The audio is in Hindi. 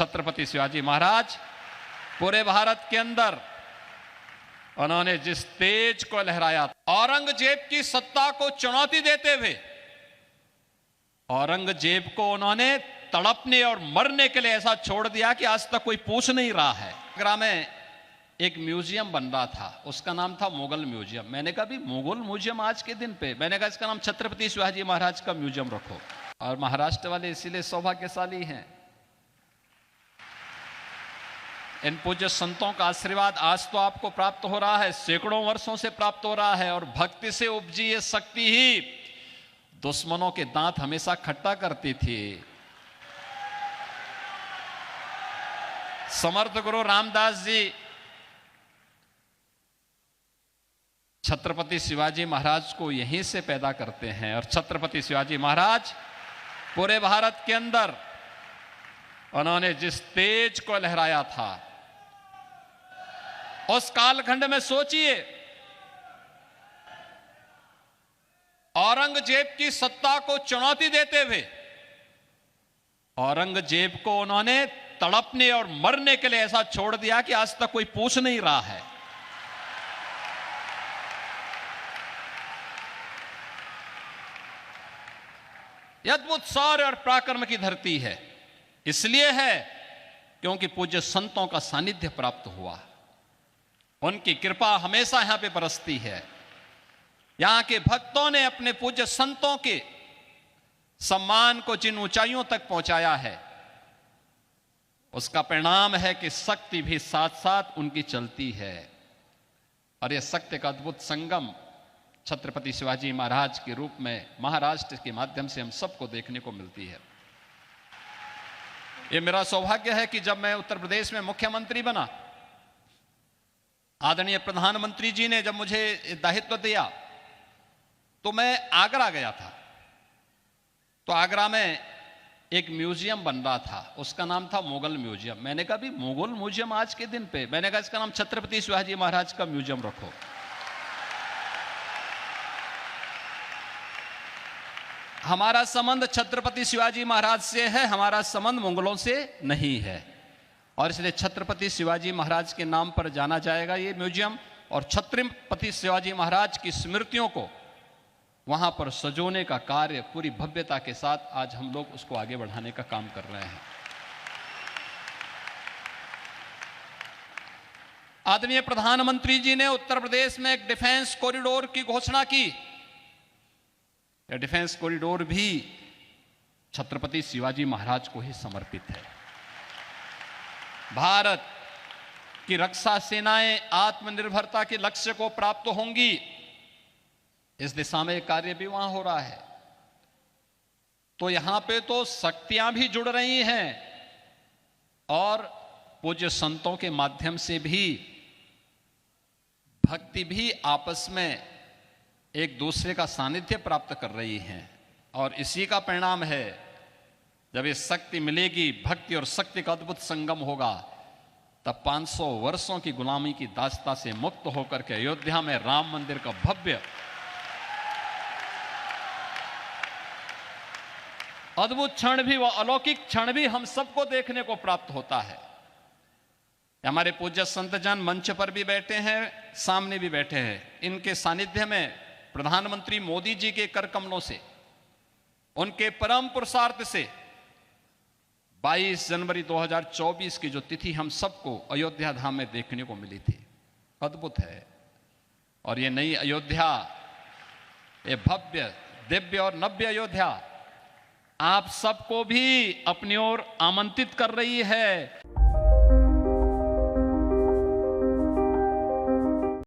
छत्रपति शिवाजी महाराज पूरे भारत के अंदर उन्होंने जिस तेज को लहराया, औरंगजेब की सत्ता को चुनौती देते हुए औरंगजेब को उन्होंने तड़पने और मरने के लिए ऐसा छोड़ दिया कि आज तक कोई पूछ नहीं रहा है। आगरा में एक म्यूजियम बन रहा था, उसका नाम था मुगल म्यूजियम। मैंने कहा भी मुगल म्यूजियम आज के दिन पे, मैंने कहा इसका नाम छत्रपति शिवाजी महाराज का म्यूजियम रखो। और महाराष्ट्र वाले इसीलिए सौभाग्यशाली हैं, इन पूज्य संतों का आशीर्वाद आज तो आपको प्राप्त हो रहा है, सैकड़ों वर्षों से प्राप्त हो रहा है। और भक्ति से उपजी ये शक्ति ही दुश्मनों के दांत हमेशा खट्टा करती थी। समर्थ गुरु रामदास जी छत्रपति शिवाजी महाराज को यहीं से पैदा करते हैं। और छत्रपति शिवाजी महाराज पूरे भारत के अंदर उन्होंने जिस तेज को लहराया था, उस कालखंड में सोचिए, औरंगजेब की सत्ता को चुनौती देते हुए औरंगजेब को उन्होंने तड़पने और मरने के लिए ऐसा छोड़ दिया कि आज तक कोई पूछ नहीं रहा है। यह अद्भुत शौर्य और पराक्रम की धरती है। इसलिए है क्योंकि पूज्य संतों का सानिध्य प्राप्त हुआ, उनकी कृपा हमेशा यहां पे बरसती है। यहां के भक्तों ने अपने पूज्य संतों के सम्मान को जिन ऊंचाइयों तक पहुंचाया है, उसका परिणाम है कि शक्ति भी साथ साथ उनकी चलती है। और यह शक्ति का अद्भुत संगम छत्रपति शिवाजी महाराज के रूप में महाराष्ट्र के माध्यम से हम सबको देखने को मिलती है। यह मेरा सौभाग्य है कि जब मैं उत्तर प्रदेश में मुख्यमंत्री बना, आदरणीय प्रधानमंत्री जी ने जब मुझे दायित्व दिया तो मैं आगरा गया था। तो आगरा में एक म्यूजियम बन रहा था, उसका नाम था मुगल म्यूजियम। मैंने कहा भी मुगल म्यूजियम आज के दिन पे, मैंने कहा इसका नाम छत्रपति शिवाजी महाराज का म्यूजियम रखो। हमारा संबंध छत्रपति शिवाजी महाराज से है, हमारा संबंध मुगलों से नहीं है। और इसलिए छत्रपति शिवाजी महाराज के नाम पर जाना जाएगा ये म्यूजियम। और छत्रपति शिवाजी महाराज की स्मृतियों को वहां पर सजोने का कार्य पूरी भव्यता के साथ आज हम लोग उसको आगे बढ़ाने का काम कर रहे हैं। आदरणीय प्रधानमंत्री जी ने उत्तर प्रदेश में एक डिफेंस कॉरिडोर की घोषणा की। यह डिफेंस कॉरिडोर भी छत्रपति शिवाजी महाराज को ही समर्पित है। भारत की रक्षा सेनाएं आत्मनिर्भरता के लक्ष्य को प्राप्त होंगी, इस दिशा में कार्य भी वहां हो रहा है। तो यहां पे तो शक्तियां भी जुड़ रही हैं और पूज्य संतों के माध्यम से भी भक्ति भी आपस में एक दूसरे का सानिध्य प्राप्त कर रही हैं। और इसी का परिणाम है, जब ये शक्ति मिलेगी, भक्ति और शक्ति का अद्भुत संगम होगा, तब 500 वर्षों की गुलामी की दास्ता से मुक्त होकर के अयोध्या में राम मंदिर का भव्य अद्भुत क्षण भी, वह अलौकिक क्षण भी हम सबको देखने को प्राप्त होता है। हमारे पूज्य संतजन मंच पर भी बैठे हैं, सामने भी बैठे हैं। इनके सानिध्य में प्रधानमंत्री मोदी जी के कर कमलों से, उनके परम पुरुषार्थ से 22 जनवरी 2024 की जो तिथि हम सबको अयोध्या धाम में देखने को मिली थी, अद्भुत है। और ये नई अयोध्या, ये भव्य दिव्य और नव्य अयोध्या आप सबको भी अपनी ओर आमंत्रित कर रही है।